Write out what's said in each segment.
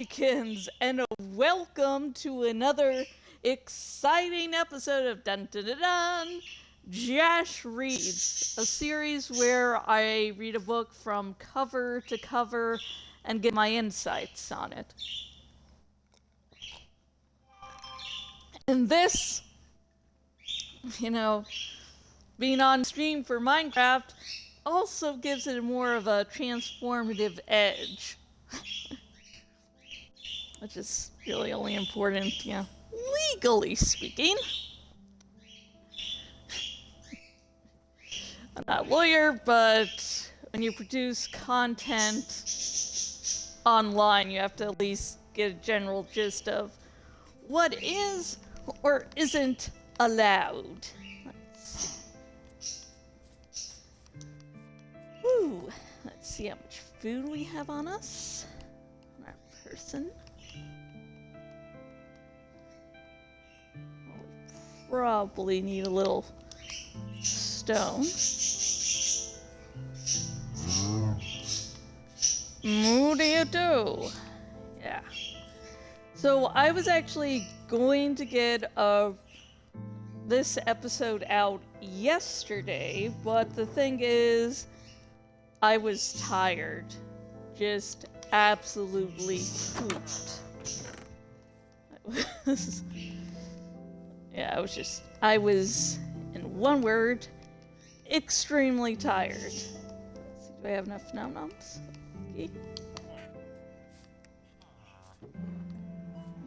Begins, and welcome to another exciting episode of Dun Dun Dun Dun Jash Reads, a series where I read a book from cover to cover and give my insights on it. And this, being on stream for Minecraft also gives it more of a transformative edge. Which is really only important, legally speaking. I'm not a lawyer, but when you produce content online, you have to at least get a general gist of what is or isn't allowed. Woo! Let's see how much food we have on us. On our person. Probably need a little stone. What do you do? Yeah. So I was actually going to get this episode out yesterday, but the thing is, I was tired. Just absolutely pooped. Yeah, I was, in one word, extremely tired. Let's see, do I have enough nom-noms? Okay.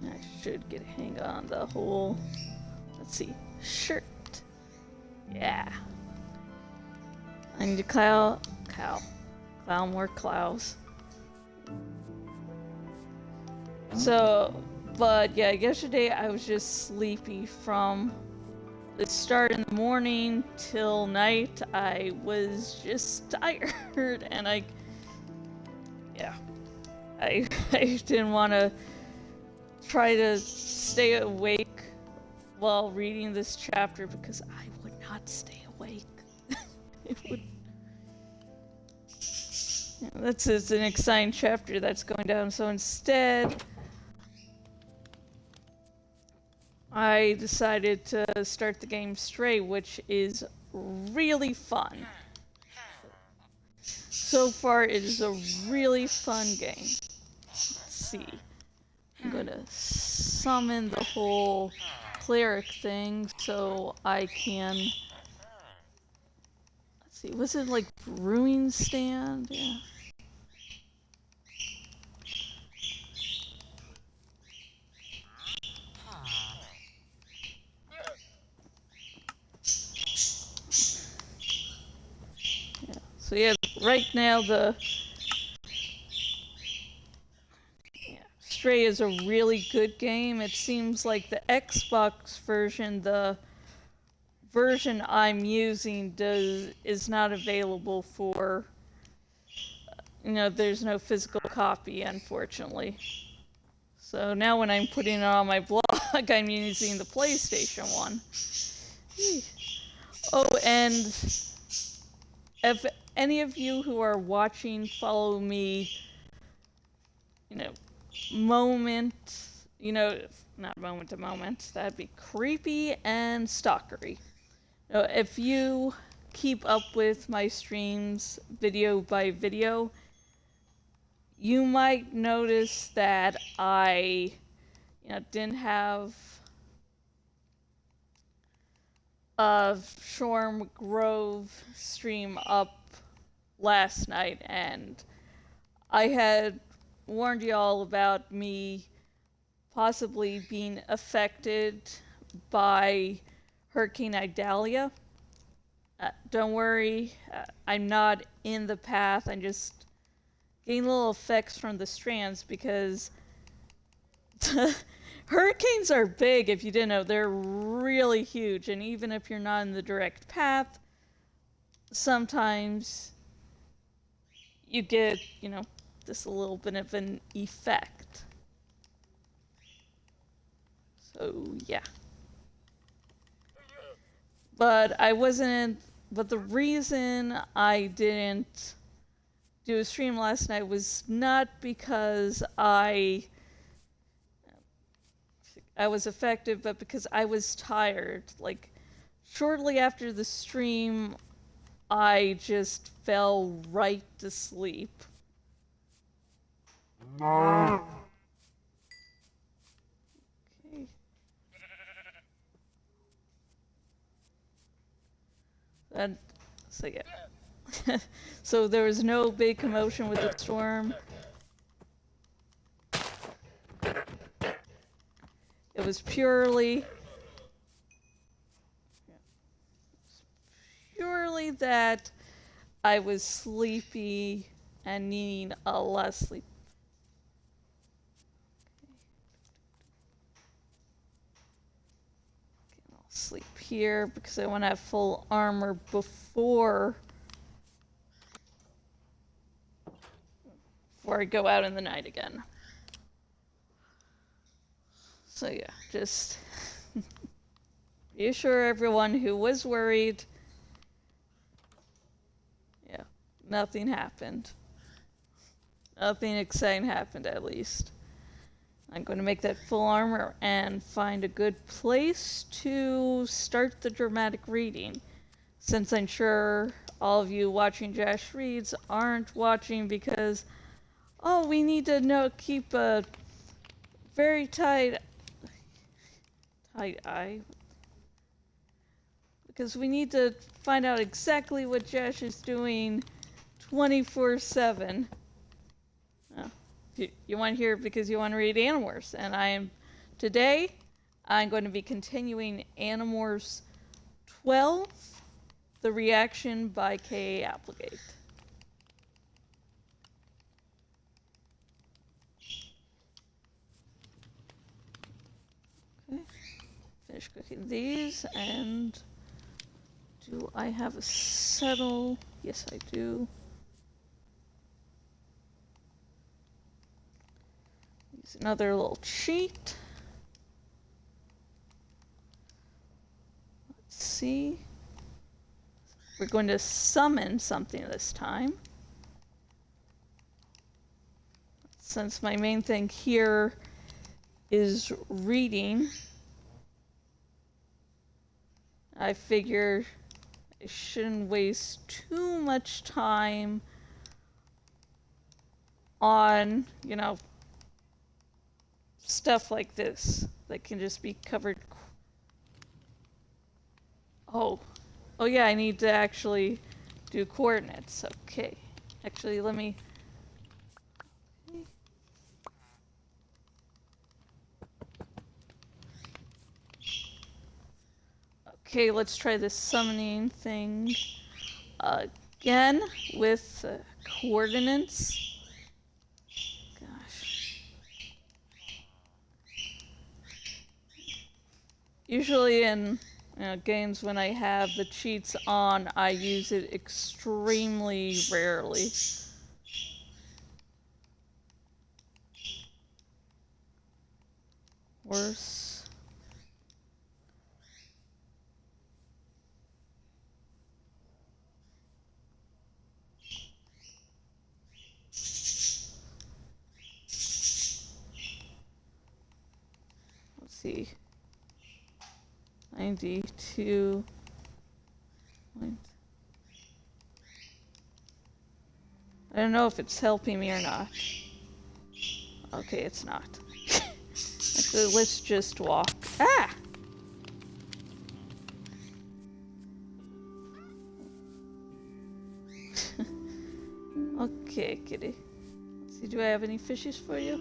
I should get a hang on the whole, let's see, shirt. Yeah. I need to clow more clouds. So, but yeah, yesterday I was just sleepy from the start in the morning till night. I was just tired, and I didn't want to try to stay awake while reading this chapter because I would not stay awake. It would. It's an exciting chapter that's going down. So instead, I decided to start the game Stray, which is really fun. So far, it is a really fun game. Let's see. I'm gonna summon the whole cleric thing so I can... Let's see, was it like brewing stand? Yeah. So yeah, right now Stray is a really good game. It seems like the Xbox version, the version I'm using, is not available for, there's no physical copy, unfortunately. So now when I'm putting it on my blog, I'm using the PlayStation one. Oh, and if any of you who are watching follow me, not moment to moment, that'd be creepy and stalkery. If you keep up with my streams video by video, you might notice that I didn't have a Shorm Grove stream up last night, and I had warned y'all about me possibly being affected by Hurricane Idalia. Don't worry, I'm not in the path. I'm just getting little effects from the strands because hurricanes are big. If you didn't know, they're really huge, and even if you're not in the direct path, sometimes you get, just a little bit of an effect. So, yeah. But the reason I didn't do a stream last night was not because I I was effective, but because I was tired. Like, shortly after the stream, I just fell right to sleep. Okay. And so yeah. So there was no big commotion with the storm. It was purely that I was sleepy and needing a lot of sleep. Okay, I'll sleep here because I want to have full armor before I go out in the night again. So yeah, just reassure everyone who was worried. Yeah, nothing happened. Nothing exciting happened, at least. I'm going to make that full armor and find a good place to start the dramatic reading. Since I'm sure all of you watching Jash Reads aren't watching because, oh, we need to keep a very tight eye. Because we need to find out exactly what Jash is doing 24/7. Oh, you want to hear it because you want to read Animorphs, and today I'm going to be continuing Animorphs 12, The Reaction by K.A. Applegate. Okay, finish cooking these, and do I have a settle? Yes, I do. Use another little cheat. Let's see. We're going to summon something this time. Since my main thing here is reading, I figure I shouldn't waste too much time on, stuff like this that can just be covered. Oh yeah, I need to actually do coordinates. Okay. Actually, let me... Okay, let's try this summoning thing again with coordinates. Gosh. Usually in games when I have the cheats on, I use it extremely rarely. Worse. Let's see. 92. I don't know if it's helping me or not. Okay, it's not. Actually, let's just walk. Ah! Okay, kitty. Let's see, do I have any fishes for you?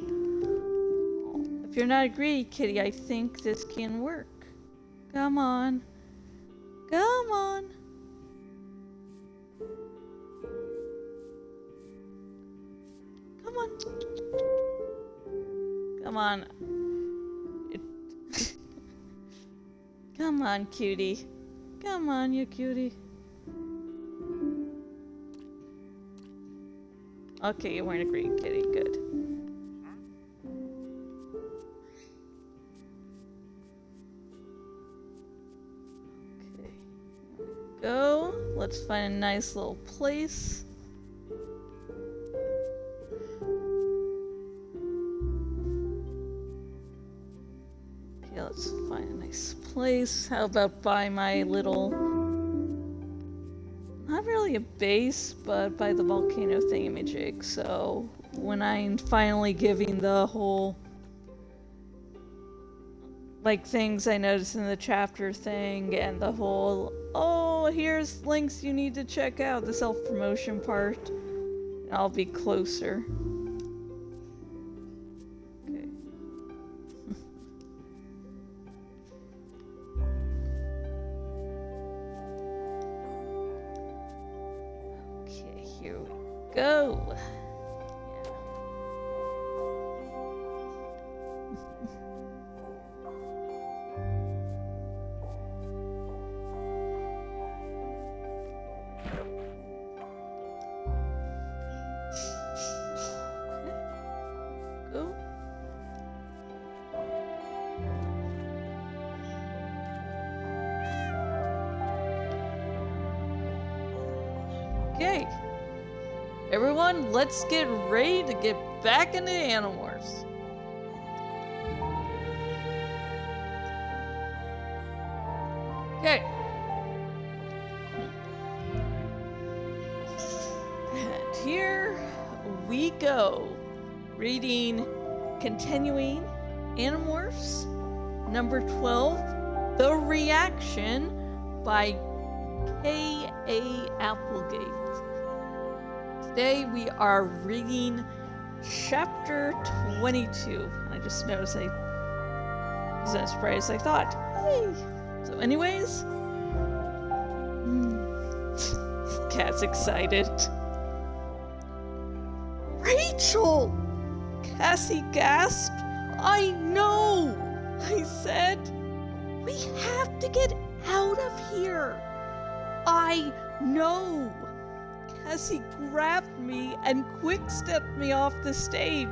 Oh, if you're not greedy, kitty, I think this can work. Come on. Come on. Come on. Come on. Come on, cutie. Come on, you cutie. Okay, you weren't a greedy kitty. Good. Okay. Here we go. Let's find a nice little place. let's find a nice place. How about by my little, not really a base, but by the volcano thingamajig. So when I'm finally giving the whole, like, things I noticed in the chapter thing and the whole, oh, here's links you need to check out, the self-promotion part, I'll be closer. Okay. Okay, here we go. Okay, everyone, let's get ready to get back into Animorphs. Okay. And here we go. Reading Continuing Animorphs, number 12, The Reaction by K.A. Applegate. Today we are reading chapter 22. I just noticed I wasn't as bright as I thought. Yay! So anyways, Cat's excited. Rachel! Cassie gasped. I know! I said. We have to get out of here. I know. Cassie grabbed me and quick-stepped me off the stage.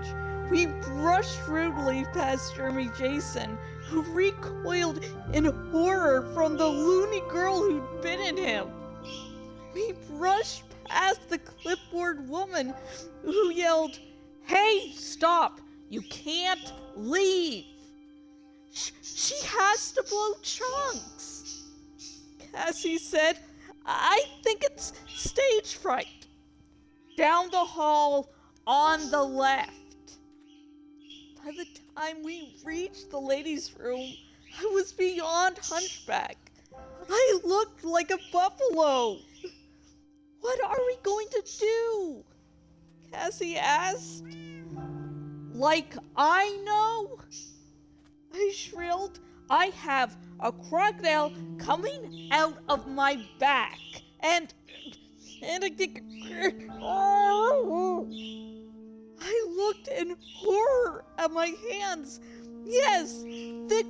We brushed rudely past Jeremy Jason, who recoiled in horror from the loony girl who'd bitten him. We brushed past the clipboard woman, who yelled, "Hey, stop! You can't leave! She has to blow chunks!" Cassie said, "I think it's stage fright." Down the hall on the left. By the time we reached the ladies' room, I was beyond hunchback. I looked like a buffalo. What are we going to do? Cassie asked. Like I know? I shrilled. I have a crocodile coming out of my back. And I think... I looked in horror at my hands. Yes, thick,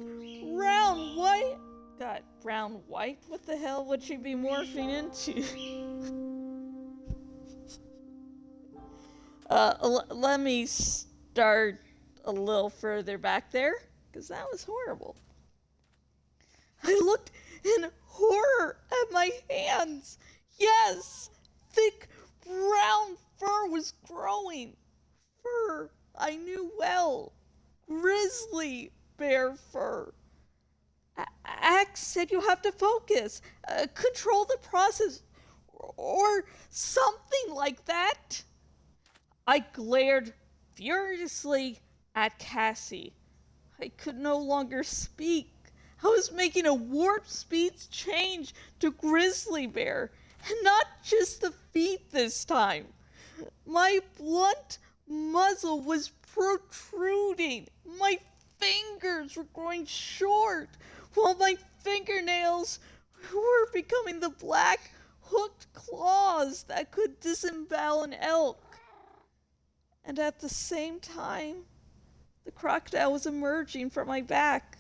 brown, white... God, brown, white? What the hell would she be morphing into? Let me start a little further back there, because that was horrible. I looked in horror at my hands. Yes, thick brown fur was growing. Fur I knew well. Grizzly bear fur. Axe said you have to focus, control the process, or something like that. I glared furiously at Cassie. I could no longer speak. I was making a warp speed change to grizzly bear, and not just the feet this time. My blunt muzzle was protruding. My fingers were growing short, while my fingernails were becoming the black hooked claws that could disembowel an elk. And at the same time, the crocodile was emerging from my back.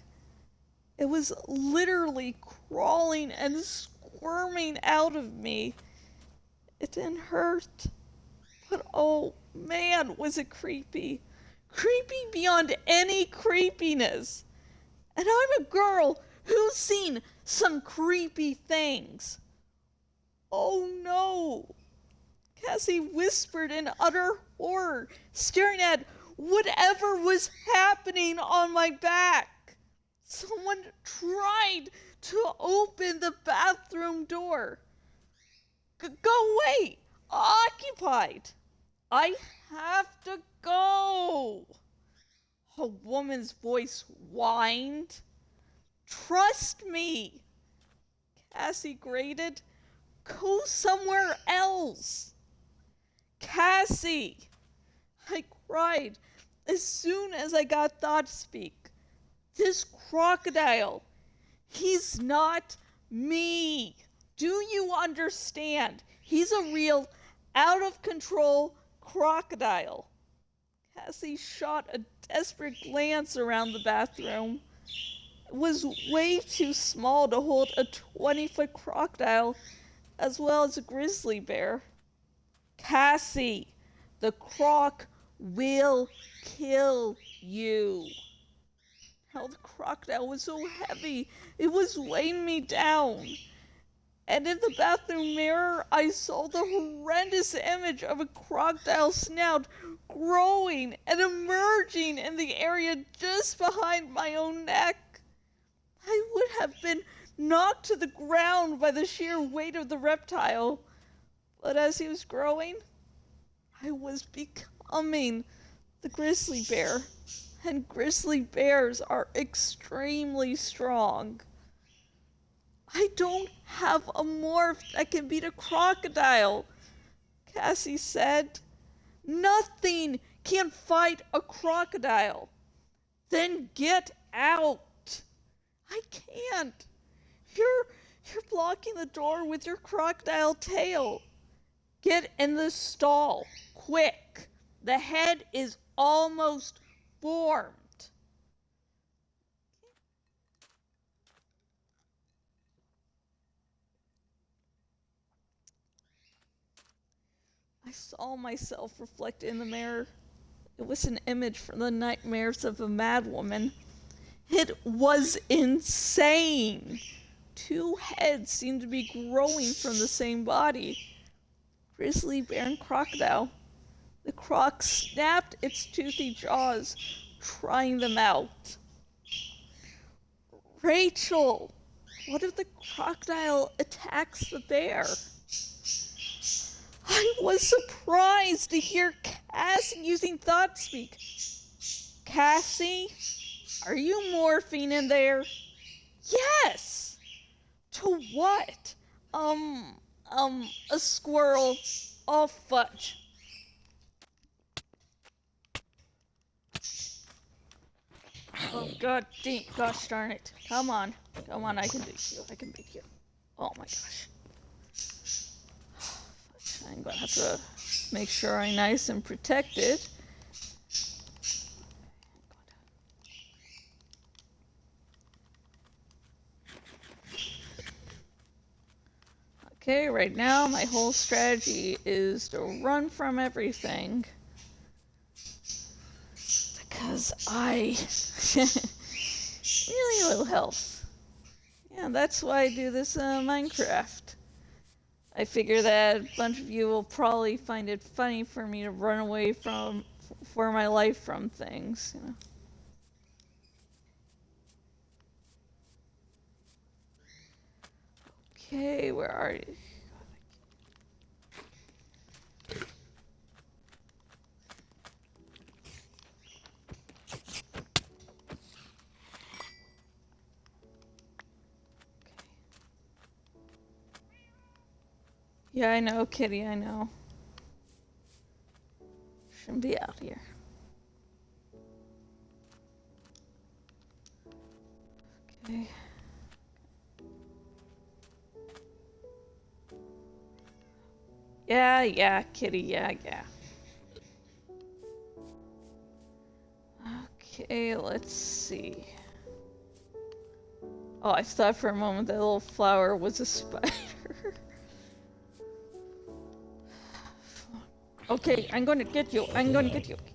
It was literally crawling and squirming out of me. It didn't hurt, but oh man, was it creepy. Creepy beyond any creepiness. And I'm a girl who's seen some creepy things. Oh no. Cassie whispered in utter horror, staring at whatever was happening on my back. Someone tried to open the bathroom door. Go away! Occupied! I have to go! A woman's voice whined. Trust me! Cassie grated. Go somewhere else! Cassie! I cried as soon as I got thought to speak. This crocodile, he's not me. Do you understand? He's a real, out of control crocodile. Cassie shot a desperate glance around the bathroom. It was way too small to hold a 20-foot crocodile as well as a grizzly bear. Cassie, the croc will kill you. Now the crocodile was so heavy, it was weighing me down. And in the bathroom mirror, I saw the horrendous image of a crocodile snout growing and emerging in the area just behind my own neck. I would have been knocked to the ground by the sheer weight of the reptile. But as he was growing, I was becoming the grizzly bear. And grizzly bears are extremely strong. I don't have a morph that can beat a crocodile, Cassie said. Nothing can fight a crocodile. Then get out. I can't. You're blocking the door with your crocodile tail. Get in the stall, quick. The head is almost formed. I saw myself reflected in the mirror. It was an image from the nightmares of a madwoman. It was insane. Two heads seemed to be growing from the same body. Grizzly bear and crocodile. The croc snapped its toothy jaws, trying them out. Rachel, what if the crocodile attacks the bear? I was surprised to hear Cassie using thought speak. Cassie, are you morphing in there? Yes! To what? A squirrel. Oh, fudge. Oh, gosh darn it. Come on, I can beat you. Oh my gosh. I'm gonna have to make sure I'm nice and protected. Okay, right now my whole strategy is to run from everything. Because I really low health. Yeah, that's why I do this Minecraft. I figure that a bunch of you will probably find it funny for me to run away for my life from things, you know. Okay, where are you? Yeah, I know, Kitty, I know. Shouldn't be out here. Okay. Yeah, Kitty, yeah. Okay, let's see. Oh, I thought for a moment that little flower was a spider. Okay, I'm gonna get you.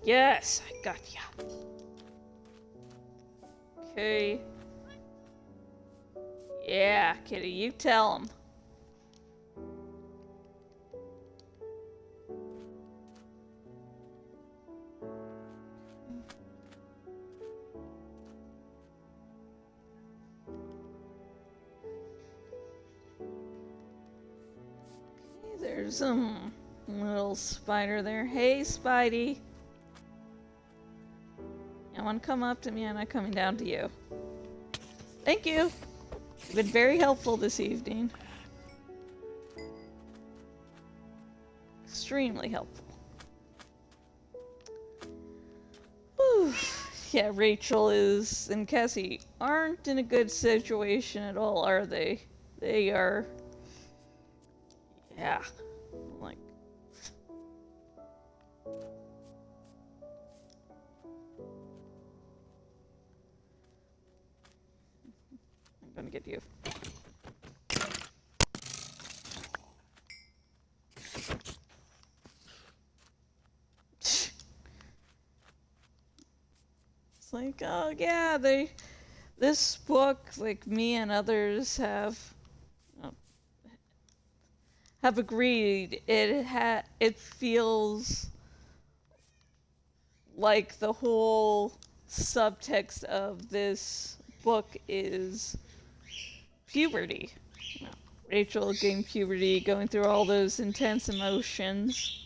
Yes, I got you. Okay. Yeah, Kitty, you tell him. There's little spider there. Hey, Spidey. You want to come up to me? I'm not coming down to you. Thank you. You've been very helpful this evening. Extremely helpful. Whew. Yeah, Rachel and Cassie aren't in a good situation at all, are they? They are... Yeah. Like... I'm gonna get you. It's like, oh yeah, this book, like me and others have agreed, it feels like the whole subtext of this book is puberty. Rachel getting puberty, going through all those intense emotions.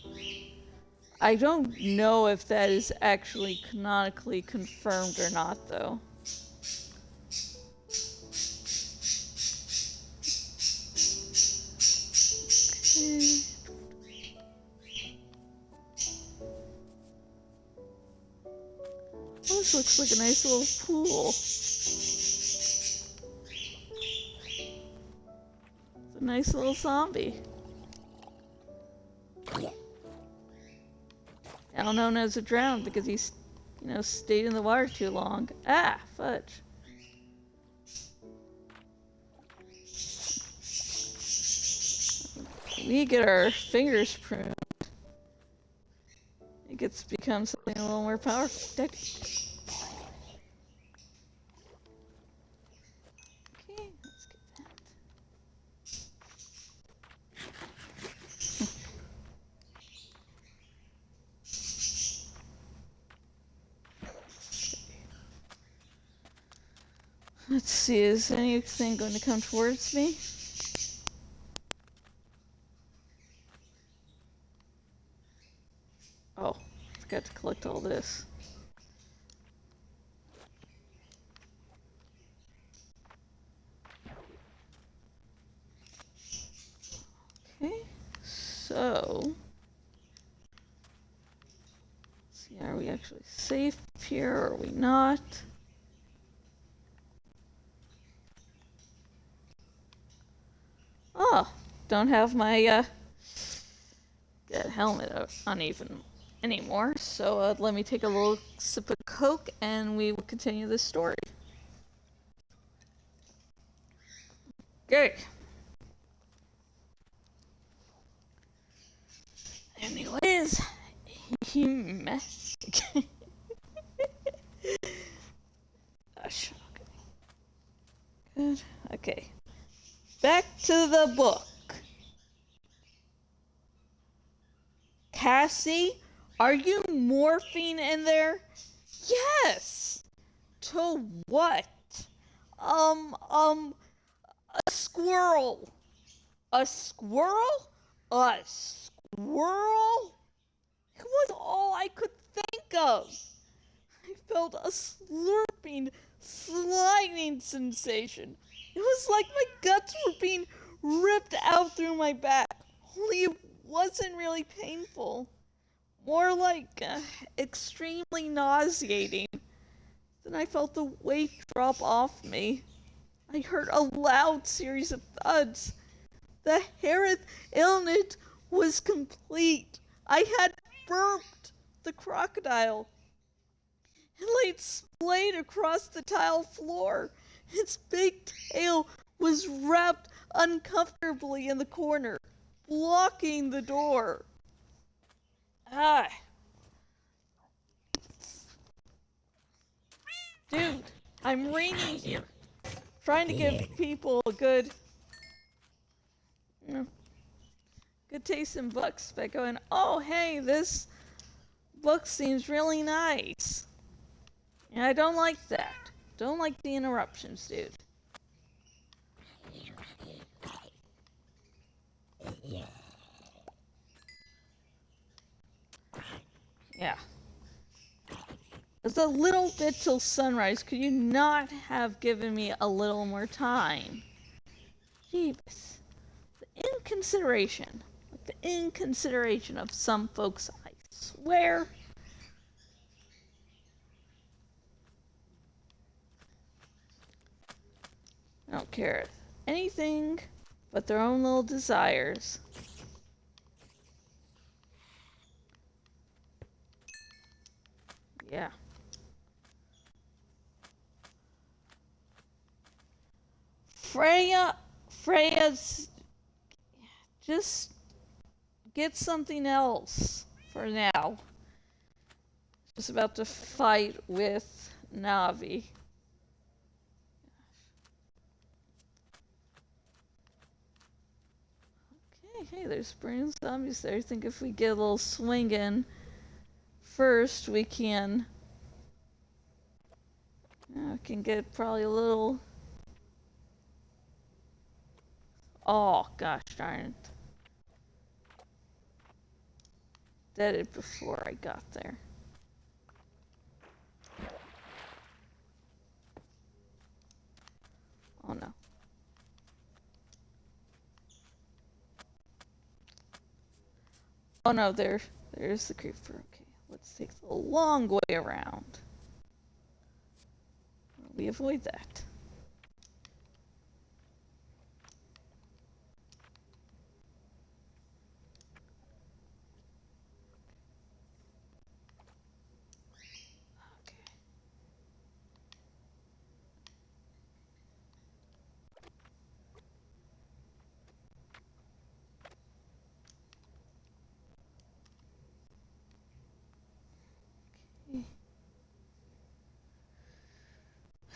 I don't know if that is actually canonically confirmed or not, though. Okay. Oh, this looks like a nice little pool. It's a nice little zombie. Now known as a drowned because he's, stayed in the water too long. Ah, fudge. We get our fingers pruned. It gets become something a little more powerful. Okay, let's get that. Let's see, is anything going to come towards me? Oh, forgot to collect all this. Okay, so... Let's see, are we actually safe here or are we not? Oh, don't have my helmet on even anymore, so let me take a little sip of Coke and we will continue this story. Okay. Anyways, Gosh. Good. Okay. Back to the book. Cassie, are you morphing in there? Yes. To what? A squirrel. A squirrel? A squirrel? It was all I could think of. I felt a slurping, sliding sensation. It was like my guts were being ripped out through my back. Only it wasn't really painful. More like extremely nauseating. Then I felt the weight drop off me. I heard a loud series of thuds. The Harith illness was complete. I had burped the crocodile. It laid splayed across the tile floor. Its big tail was wrapped uncomfortably in the corner, blocking the door. Ah. Dude, I'm reading here. Trying to give people a good taste in books by going, oh, hey, this book seems really nice. And I don't like that. Don't like the interruptions, dude. Yeah. It's a little bit till sunrise. Could you not have given me a little more time? Jeebus. The inconsideration. Like the inconsideration of some folks, I swear. I don't care anything but their own little desires. Yeah. Freya's just get something else for now. Just about to fight with Navi. Okay, hey, there's burning zombies there. I think if we get a little swing in first, we can get probably a little. Oh gosh darn it. Did it before I got there. Oh no. Oh no, there's the creeper. Okay, let's take the long way around. We avoid that.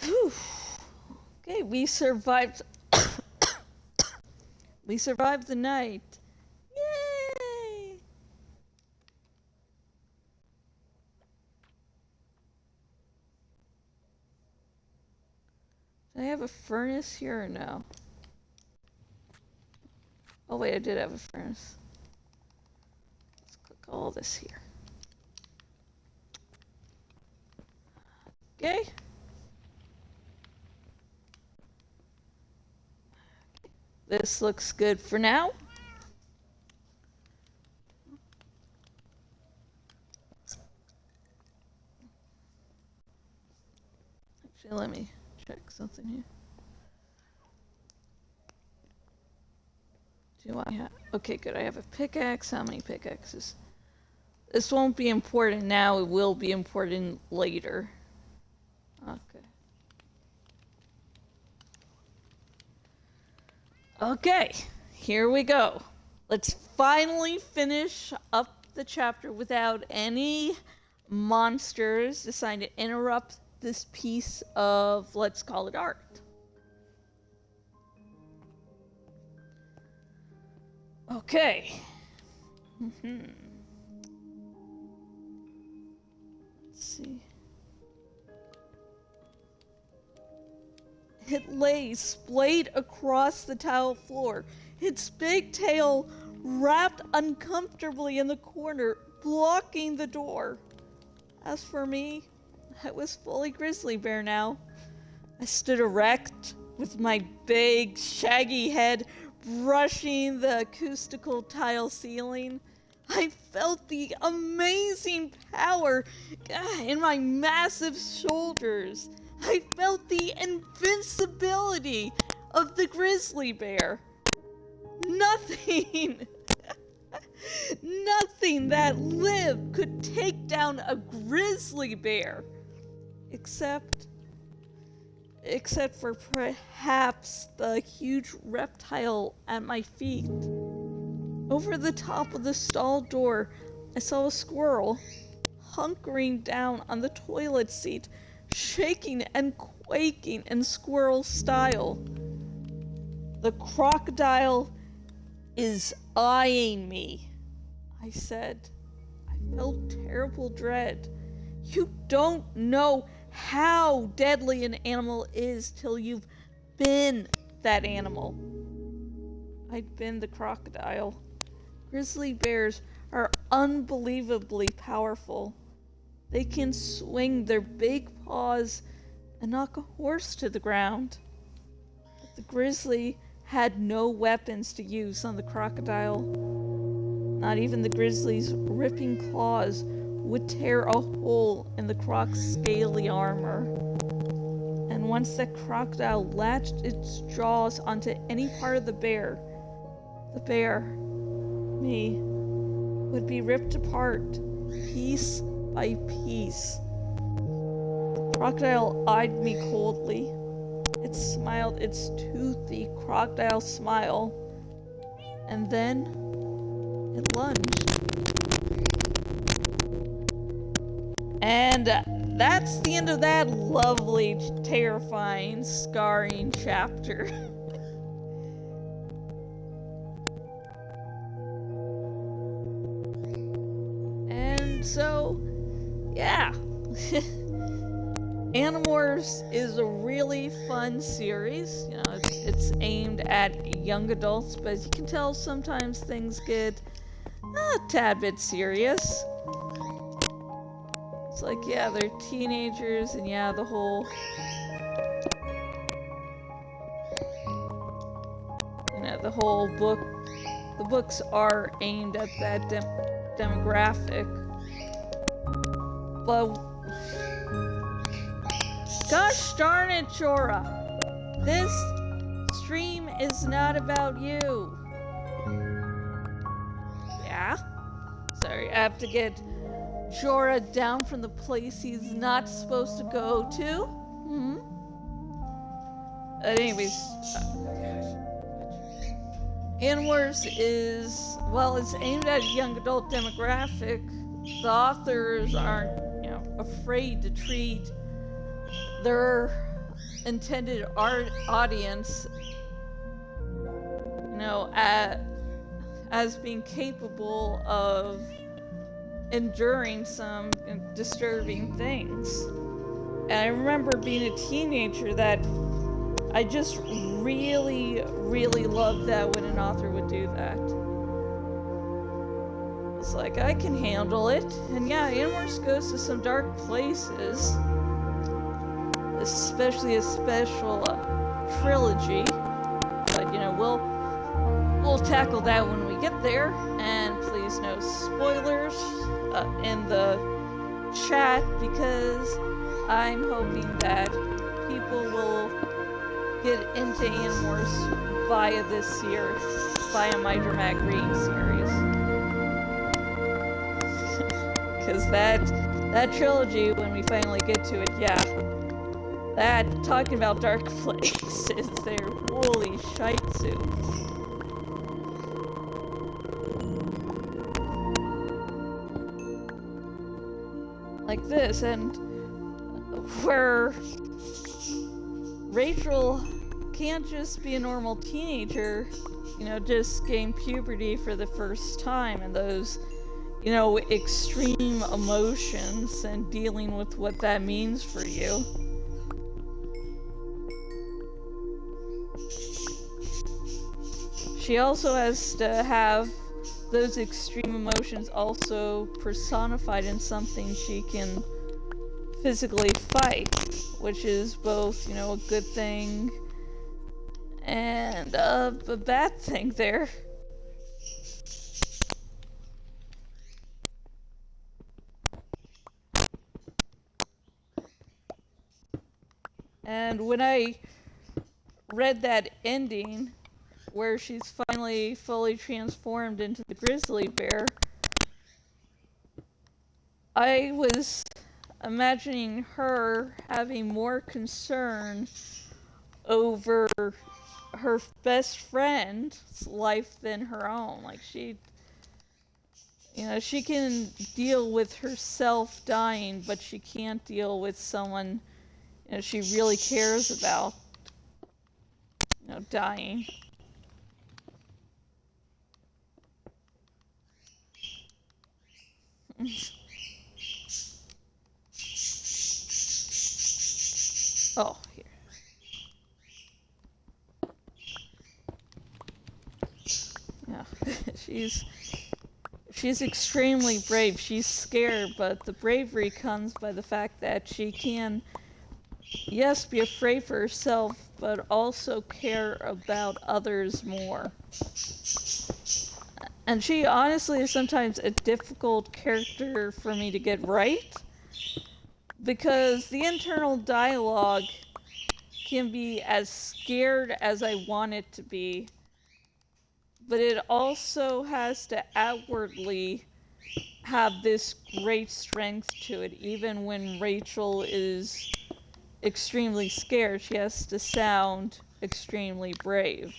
Whew. Okay, we survived. We survived the night. Yay! Do I have a furnace here or no? Oh wait, I did have a furnace. Let's click all this here. Okay. This looks good for now. Actually, let me check something here. Do I have... Okay, good. I have a pickaxe. How many pickaxes? This won't be important now. It will be important later. Okay. Okay, here we go. Let's finally finish up the chapter without any monsters deciding to interrupt this piece of, let's call it, art. Okay. Let's see. It lay splayed across the tile floor, its big tail wrapped uncomfortably in the corner, blocking the door. As for me, I was fully grizzly bear now. I stood erect, with my big, shaggy head brushing the acoustical tile ceiling. I felt the amazing power in my massive shoulders. I felt the invincibility of the grizzly bear. Nothing, nothing that lived could take down a grizzly bear, except for perhaps the huge reptile at my feet. Over the top of the stall door, I saw a squirrel hunkering down on the toilet seat, shaking and quaking in squirrel style. The crocodile is eyeing me, I said. I felt terrible dread. You don't know how deadly an animal is till you've been that animal. I'd been the crocodile. Grizzly bears are unbelievably powerful. They can swing their big paws and knock a horse to the ground. But the grizzly had no weapons to use on the crocodile. Not even the grizzly's ripping claws would tear a hole in the croc's scaly armor. And once the crocodile latched its jaws onto any part of the bear, me, would be ripped apart, piece by piece. The crocodile eyed me coldly. It smiled its toothy crocodile smile, and then it lunged. And that's the end of that lovely, terrifying, scarring chapter. And so, yeah. Animorphs is a really fun series. You know, it's aimed at young adults, but as you can tell, sometimes things get a tad bit serious. It's like, yeah, they're teenagers, and yeah, the whole, the whole book, the books are aimed at that demographic. But, gosh darn it, Jorah, this stream is not about you. Yeah? Sorry, I have to get Jorah down from the place he's not supposed to go to. Anyways, Animorphs is, well, it's aimed at a young adult demographic. The authors aren't, afraid to treat their intended audience, as being capable of enduring some disturbing things. And I remember being a teenager that I just really, really loved that when an author would do that. It's like, I can handle it. And yeah, Animorphs goes to some dark places, especially a special trilogy. But we'll tackle that when we get there. And please no spoilers in the chat, because I'm hoping that people will get into Animorphs via this series, via my dramatic reading series. Because that trilogy, when we finally get to it, yeah, that, talking about dark places, they're holy shitsu. Like this, and where Rachel can't just be a normal teenager, just gain puberty for the first time, and those, extreme emotions and dealing with what that means for you. She also has to have those extreme emotions also personified in something she can physically fight, which is both, a good thing and a bad thing there. And when I read that ending, where she's finally fully transformed into the grizzly bear, I was imagining her having more concern over her best friend's life than her own. Like, she can deal with herself dying, but she can't deal with someone, she really cares about, dying. Oh, here. She's she's extremely brave. She's scared, but the bravery comes by the fact that she can, yes, be afraid for herself, but also care about others more. And she honestly is sometimes a difficult character for me to get right, because the internal dialogue can be as scared as I want it to be, but it also has to outwardly have this great strength to it. Even when Rachel is extremely scared, she has to sound extremely brave.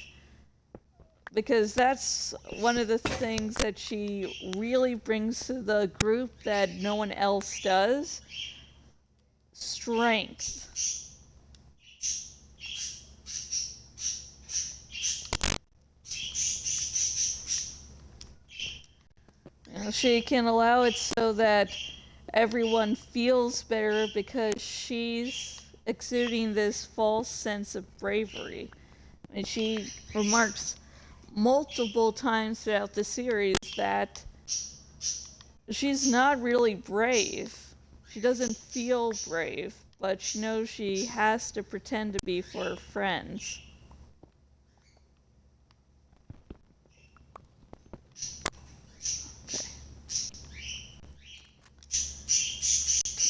Because that's one of the things that she really brings to the group that no one else does. Strength. You know, she can allow it so that everyone feels better because she's exuding this false sense of bravery. And she remarks multiple times throughout the series that she's not really brave. She doesn't feel brave, but she knows she has to pretend to be for her friends. Okay.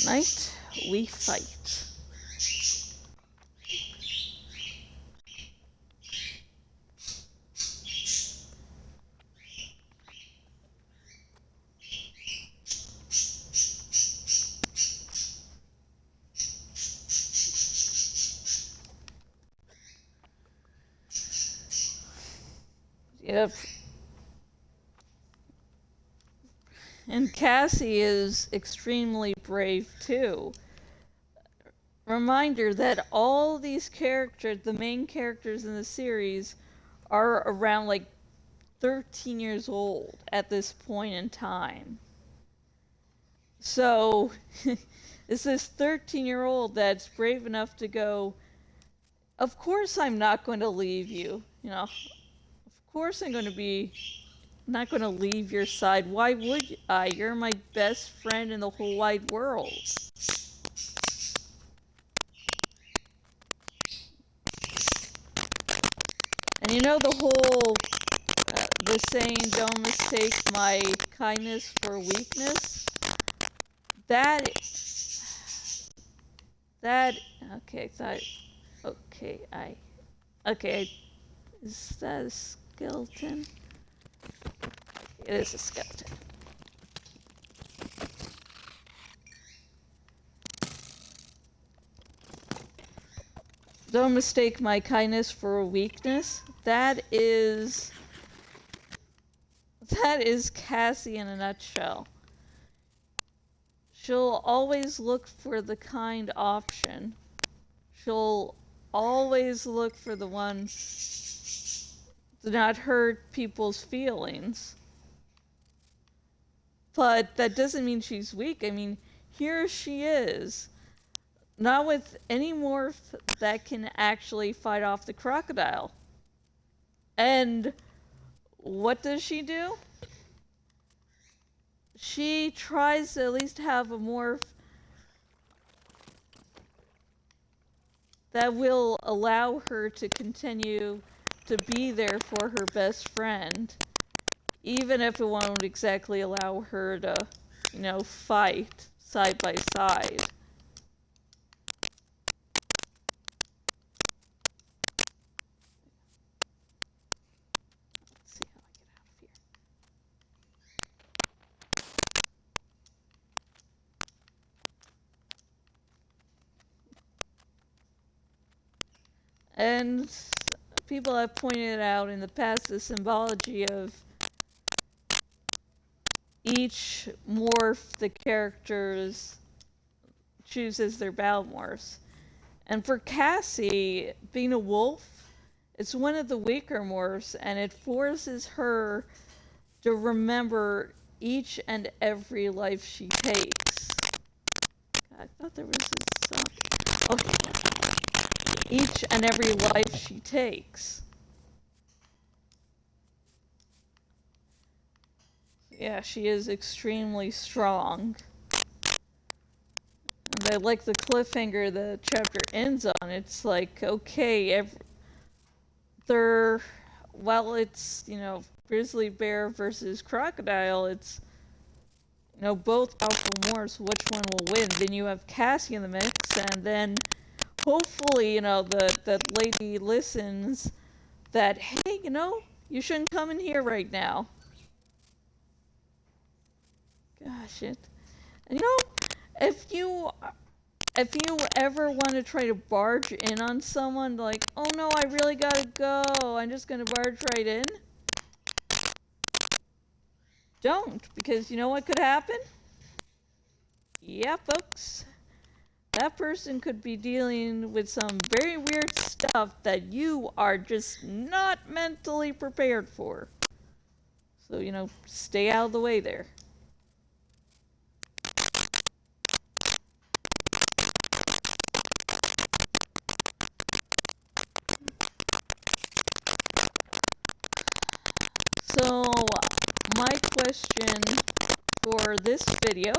Tonight, we fight. Yep. And Cassie is extremely brave too. Reminder that all these characters, the main characters in the series, are around like 13 years old at this point in time. So, it's this 13-year-old that's brave enough to go, of course I'm not going to leave you. You know, of course I'm going to be not going to leave your side. Why would I? You're my best friend in the whole wide world. And you know the whole, the saying, don't mistake my kindness for weakness? Is that a skeleton? It is a skeleton. Don't mistake my kindness for a weakness. That is Cassie in a nutshell. She'll always look for the kind option. She'll always look for the one to not hurt people's feelings. But that doesn't mean she's weak. I mean, here she is. Not with any morph that can actually fight off the crocodile. And what does she do? She tries to at least have a morph that will allow her to continue to be there for her best friend, even if it won't exactly allow her to, you know, fight side by side. Let's see how I get out of here. And people have pointed out in the past the symbology of each morph the characters choose as their battle morphs. And for Cassie, being a wolf, it's one of the weaker morphs, and it forces her to remember each and every life she takes. I thought there was a song. Okay. Each and every life she takes. Yeah, she is extremely strong. And I like the cliffhanger the chapter ends on. It's like, okay, they're, while it's, grizzly bear versus crocodile, it's, both powerful morphs, which one will win? Then you have Cassie in the mix, and then hopefully, that lady listens that, hey, you shouldn't come in here right now. Gosh, and if you ever want to try to barge in on someone, like, oh no, I really gotta go, I'm just gonna barge right in, don't, because you know what could happen? Yeah, folks, that person could be dealing with some very weird stuff that you are just not mentally prepared for. So, stay out of the way there. So, my question for this video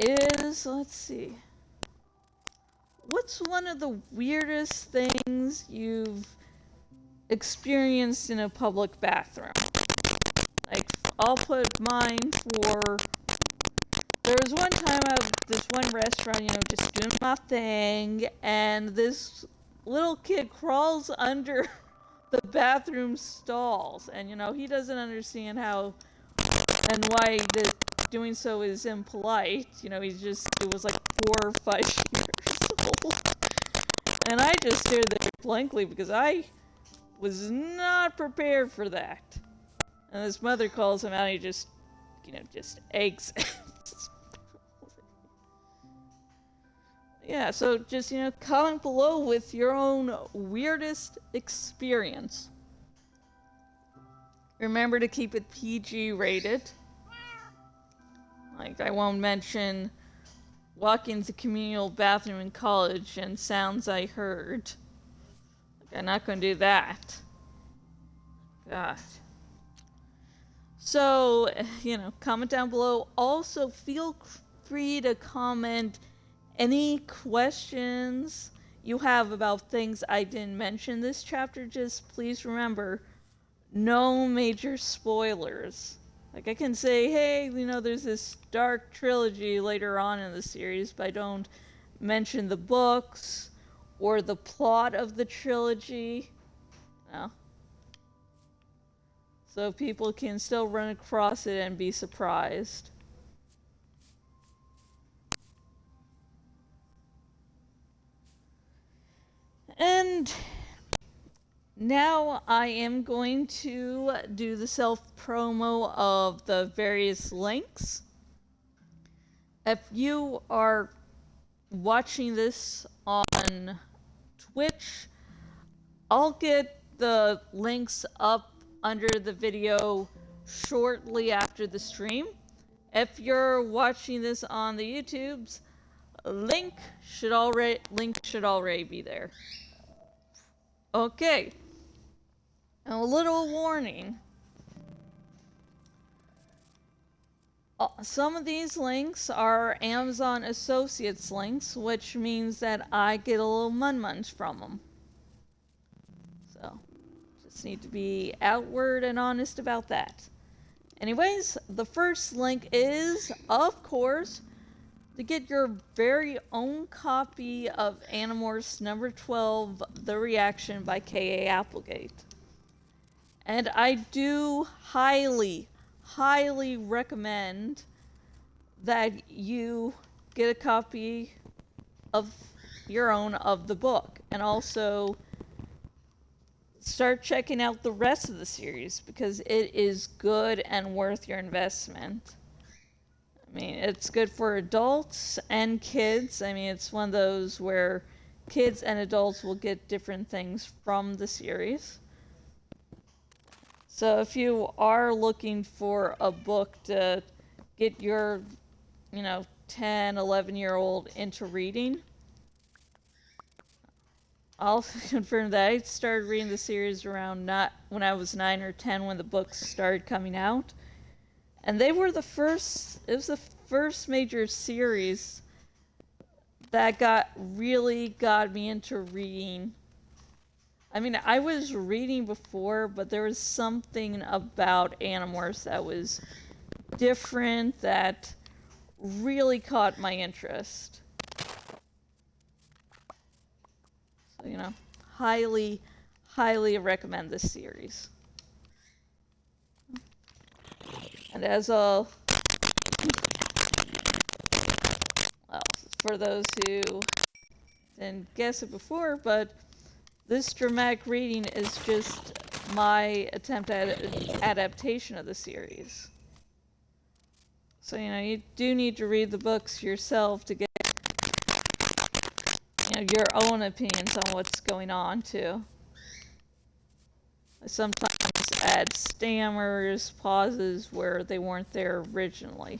is, let's see, what's one of the weirdest things you've experienced in a public bathroom? Like, I'll put mine for, there was one time I was at this one restaurant, just doing my thing, and this little kid crawls under the bathroom stalls, and he doesn't understand how and why doing so is impolite. It was like 4 or 5 years old. And I just stared there blankly because I was not prepared for that. And his mother calls him out and he just eggs. Yeah, so just, comment below with your own weirdest experience. Remember to keep it PG rated. Like, I won't mention walking into the communal bathroom in college and sounds I heard. Like, I'm not going to do that. God. So, comment down below. Also, feel free to comment any questions you have about things I didn't mention this chapter. Just please remember, no major spoilers. Like, I can say, hey, there's this dark trilogy later on in the series, but I don't mention the books or the plot of the trilogy. No. So people can still run across it and be surprised. And now I am going to do the self-promo of the various links. If you are watching this on Twitch, I'll get the links up under the video shortly after the stream. If you're watching this on the YouTubes, link should already be there. Okay. And a little warning. Some of these links are Amazon Associates links, which means that I get a little mun-muns from them. So, just need to be outward and honest about that. Anyways, the first link is, of course, to get your very own copy of Animorphs number 12, The Reaction by K.A. Applegate. And I do highly recommend that you get a copy of your own of the book, and also start checking out the rest of the series because it is good and worth your investment. I mean, it's good for adults and kids. I mean, it's one of those where kids and adults will get different things from the series. So if you are looking for a book to get your, 10, 11-year-old into reading, I'll confirm that I started reading the series around when I was 9 or 10 when the books started coming out. And they were the first, it was the first major series that really got me into reading. I mean, I was reading before, but there was something about Animorphs that was different that really caught my interest. So, highly, highly recommend this series. And as a, well, for those who didn't guess it before, but this dramatic reading is just my attempt at an adaptation of the series. So, you do need to read the books yourself to get, your own opinions on what's going on, too. I sometimes add stammers, pauses where they weren't there originally.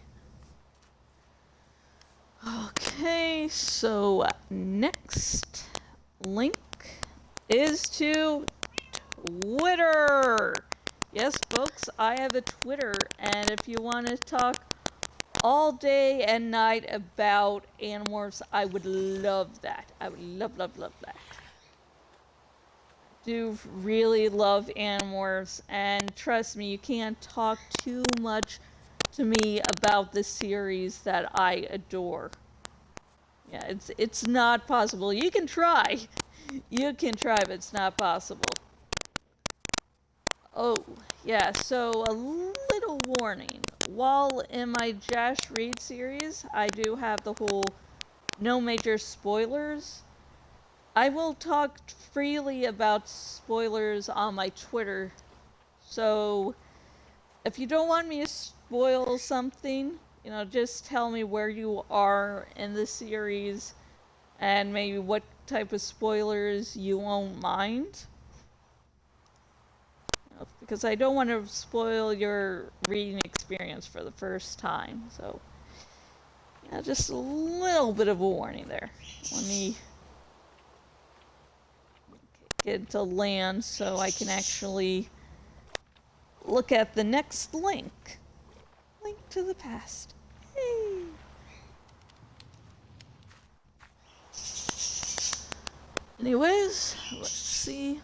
Okay, so next link is to Twitter. Yes, folks, I have a Twitter, and if you want to talk all day and night about Animorphs, I would love that. I would love, love, love that. I do really love Animorphs, and trust me, you can't talk too much to me about the series that I adore. Yeah, it's not possible. You can try. You can try, but it's not possible. Oh, yeah, so a little warning. While in my Jash Read series, I do have the whole no major spoilers. I will talk freely about spoilers on my Twitter. So, if you don't want me to spoil something, just tell me where you are in the series and maybe what type of spoilers you won't mind. Because I don't want to spoil your reading experience for the first time. So, yeah, just a little bit of a warning there. Let me get to land so I can actually look at the next link. Link to the past. Hey. Anyways, let's see.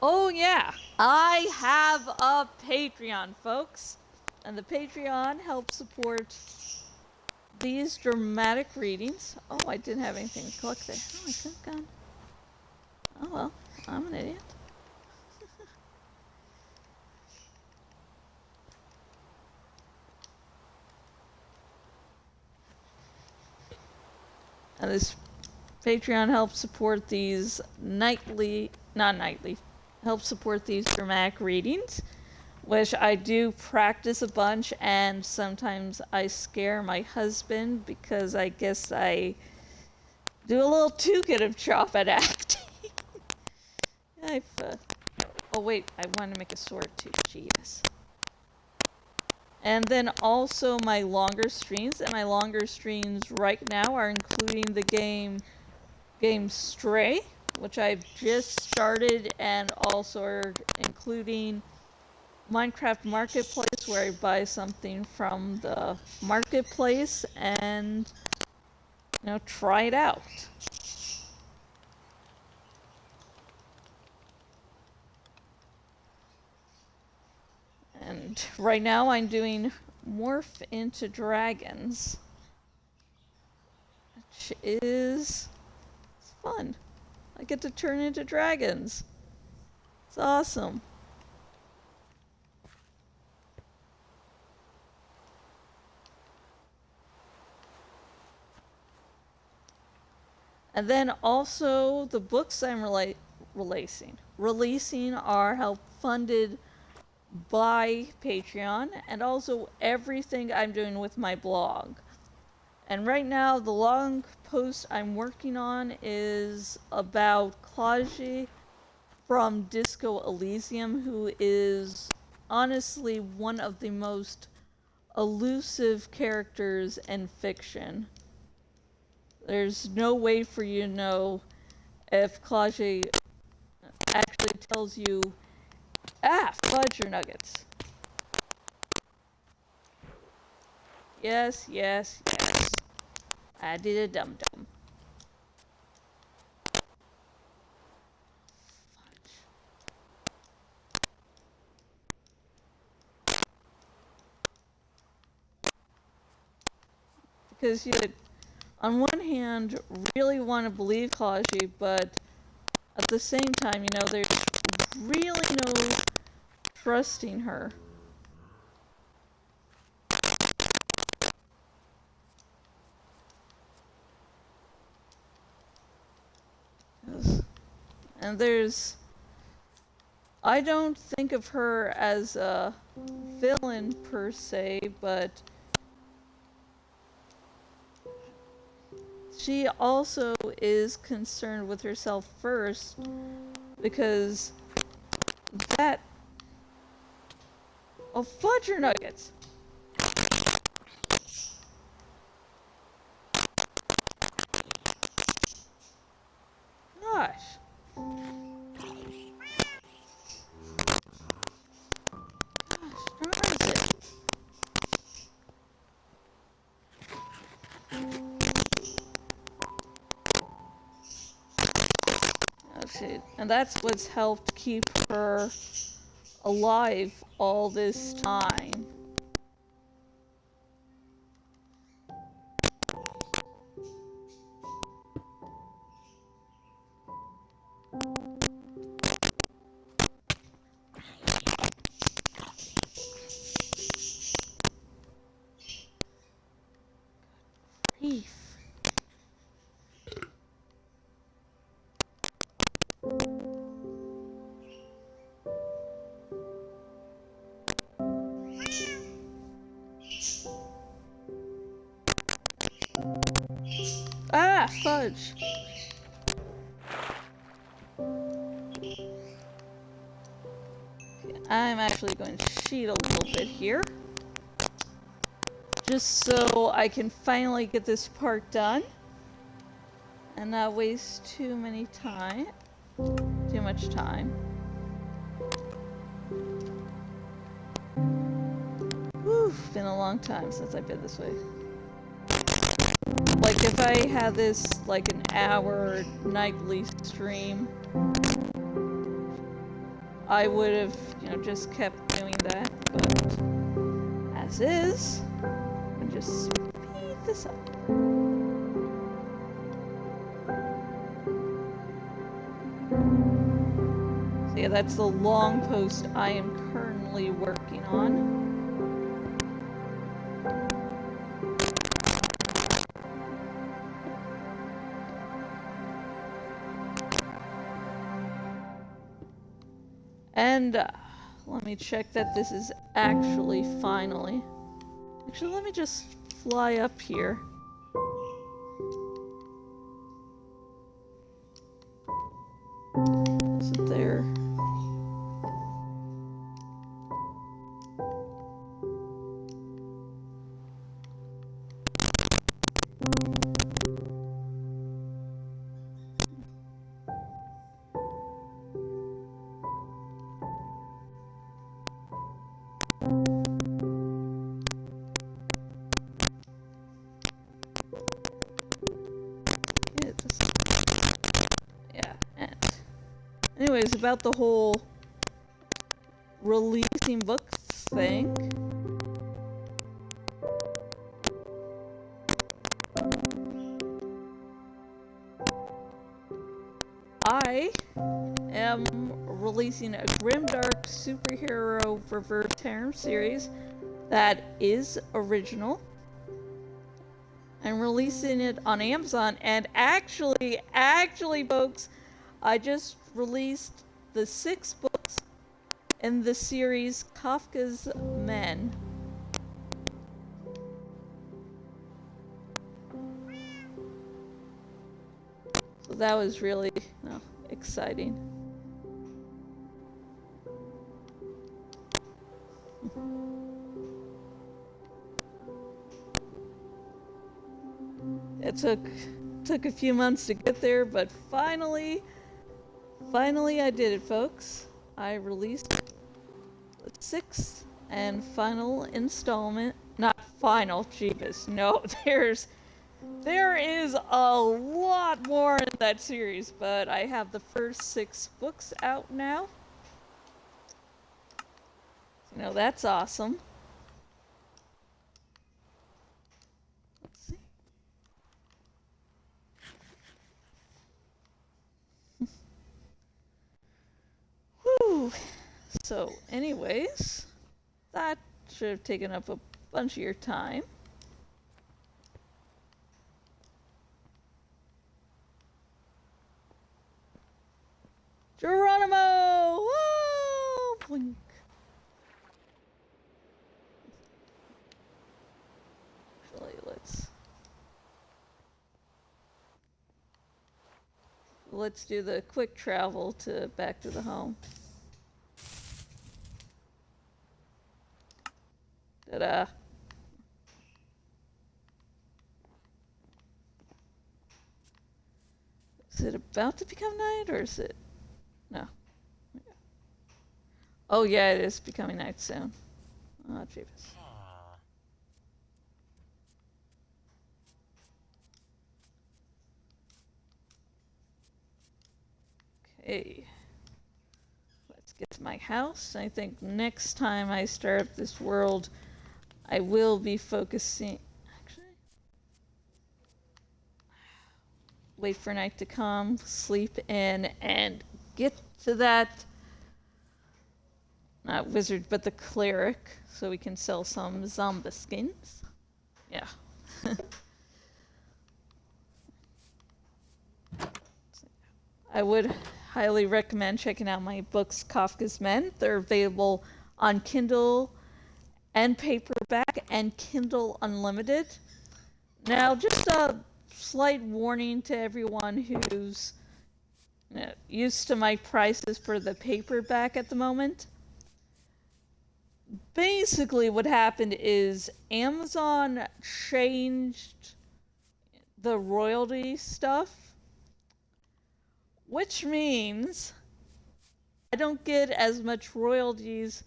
Oh yeah, I have a Patreon, folks. And the Patreon helps support these dramatic readings. Oh, I didn't have anything to collect there. Oh, I could have gone. Oh well, I'm an idiot. And this Patreon helps support these help support these dramatic readings, which I do practice a bunch, and sometimes I scare my husband because I guess I do a little too good of job at acting. Oh wait, I want to make a sword too, jeez. And then also my longer streams, and my longer streams right now are including the game Stray, which I've just started, and also are including Minecraft Marketplace, where I buy something from the marketplace and, try it out. And right now I'm doing Morph into Dragons, which is fun. I get to turn into dragons. It's awesome. And then also the books I'm releasing are help funded by Patreon, and also everything I'm doing with my blog. And right now, the long post I'm working on is about Klaji from Disco Elysium, who is honestly one of the most elusive characters in fiction. There's no way for you to know if Klaji actually tells you, fudge your nuggets. Yes, yes, yes. I did a dum-dum. Because you, on one hand, really want to believe Kaji, but at the same time, you know, there's really no trusting her. And there's... I don't think of her as a villain per se, but she also is concerned with herself first, because that... Oh, fudge your nuggets! Gosh. Honestly. Okay, and that's what's helped keep her alive all this time. Grief. Ah, fudge. I'm actually going to cheat a little bit here, just so I can finally get this part done and not waste too much time. Whew, been a long time since I've been this way. Like, if I had this like an hour nightly stream, I would have, you know, just kept doing that, but as is, I can just speed this up. So yeah, that's the long post I am currently working on. And let me check that this is actually finally... Actually, let me just fly up here. Is it there? Yeah, and anyways, about the whole releasing books thing. I am releasing a grimdark superhero reverse harem series that is original. I'm releasing it on Amazon, and actually, folks, I just released the 6 books in the series Kafka's Men. So that was really, exciting. It took a few months to get there, but finally I did it, folks. I released the 6th and final installment, not final, Jeebus. No, there is a lot more in that series, but I have the first 6 books out now. You know, that's awesome. Let's see. Whew. So, anyways, that should have taken up a bunch of your time. Geronimo! Whoa! Blink. Actually, let's do the quick travel to back to the home. Ta-da! Is it about to become night, or is it? No. Oh yeah, it is becoming night soon. Oh, jeez. Okay. Let's get to my house. I think next time I start up this world, I will be focusing. Actually, wait for night to come, sleep in, and get to that. Not wizard, but the cleric, so we can sell some zombie skins. Yeah. I would highly recommend checking out my books, Kafka's Men. They're available on Kindle and paperback and Kindle Unlimited. Now, just a slight warning to everyone who's used to my prices for the paperback at the moment. Basically, what happened is Amazon changed the royalty stuff, which means I don't get as much royalties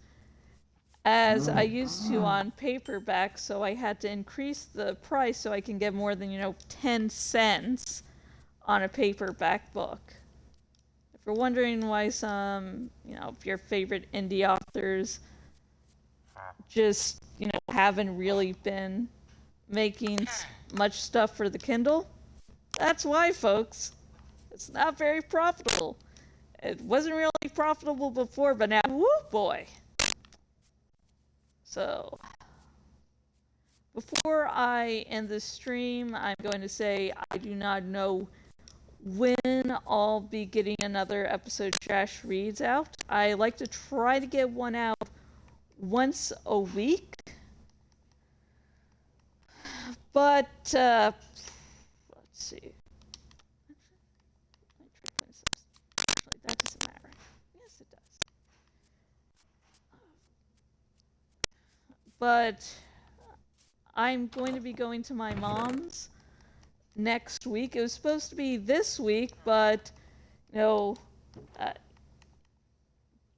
as I used to on paperback, so I had to increase the price so I can get more than, 10 cents on a paperback book. If you're wondering why some, of your favorite indie authors just, haven't really been making much stuff for the Kindle, that's why, folks. It's not very profitable. It wasn't really profitable before, but now, whoo boy. So, before I end the stream, I'm going to say I do not know when I'll be getting another episode Jash Reads out. I like to try to get one out once a week. But, let's see. Actually, that doesn't matter. Yes, it does. But I'm going to be going to my mom's next week. It was supposed to be this week, but,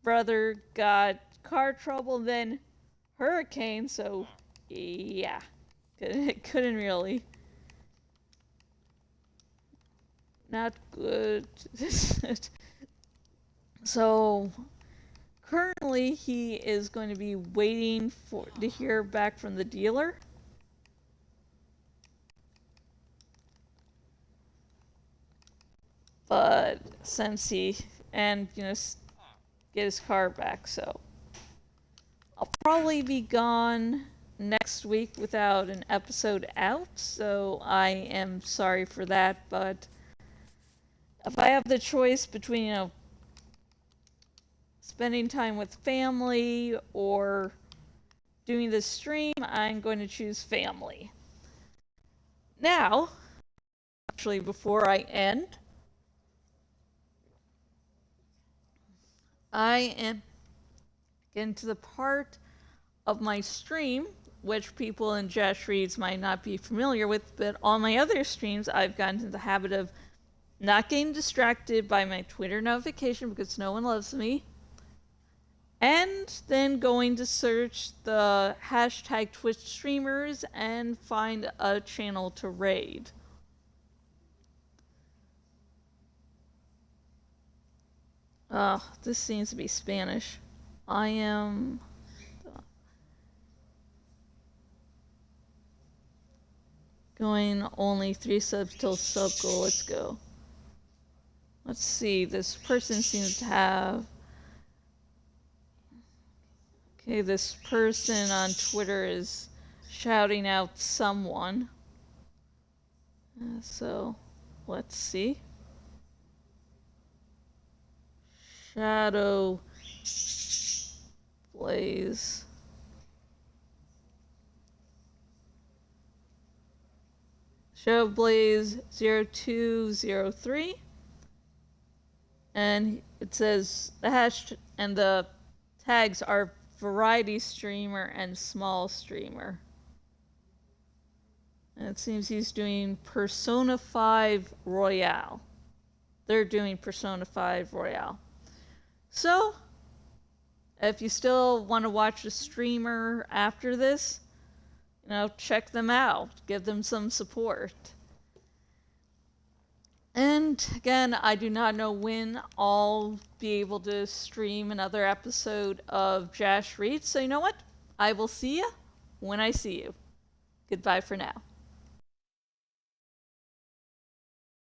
brother got car trouble, then hurricane, so yeah. Couldn't really. Not good. So currently he is going to be waiting to hear back from the dealer. But since get his car back, so I'll probably be gone next week without an episode out, so I am sorry for that, but if I have the choice between, spending time with family or doing this stream, I'm going to choose family. Now, actually, before I end, I am getting to the part of my stream which people in Jash Reads might not be familiar with, but on my other streams, I've gotten into the habit of not getting distracted by my Twitter notification because no one loves me, And then going to search the hashtag Twitch streamers and find a channel to raid. This seems to be Spanish. I am... going only 3 subs till sub goal. Let's go. Let's see. This person seems to have... Okay, this person on Twitter is shouting out someone. So, let's see. Shadow Blaze. Shadow Blaze 0203. And it says the hash and the tags are variety streamer and small streamer. And it seems he's doing Persona 5 Royale. They're doing Persona 5 Royale. So, if you still want to watch a streamer after this, check them out. Give them some support. And again, I do not know when I'll be able to stream another episode of Jash Reads. So you know what? I will see you when I see you. Goodbye for now.